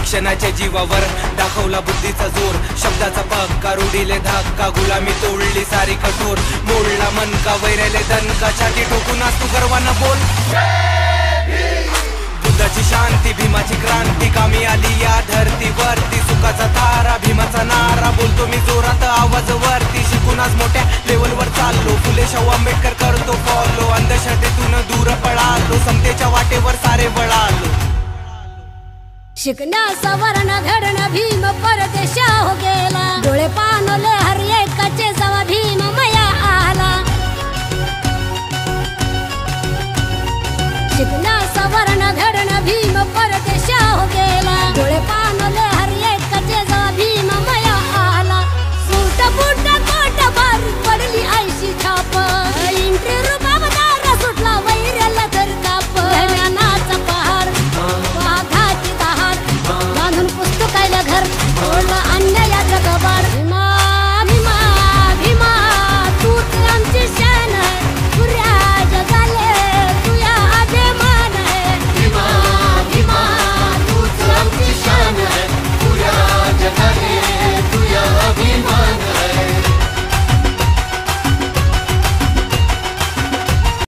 शिक्षणाच्या जीवावर दाखवला बुद्धीचा जोर, शब्दाचा पक्का रुडीले धक्का, गुलामी तोडली सारी कठोर, मोडला मन का वैरले दणका, छाती ठोकून आज तू गर्वानं बोल. बुद्धाची शांती, भीमाची क्रांती, कामी आली या धरतीवरती, सुखाचा तारा, भीमाचा नारा, बोलतो मी जोरात आवाज वरती. शिकून आज मोठ्या लेवलवर चाललो, फुले शाहू आंबेडकर करतो फॉलो, अंधश्रद्धेतून दूर पळालो, समतेच्या वाटेवर सारे वळालो. शिकण्या सवर्ण घडण भीम परदेशा हो गेला, डोळे पाणले हरिये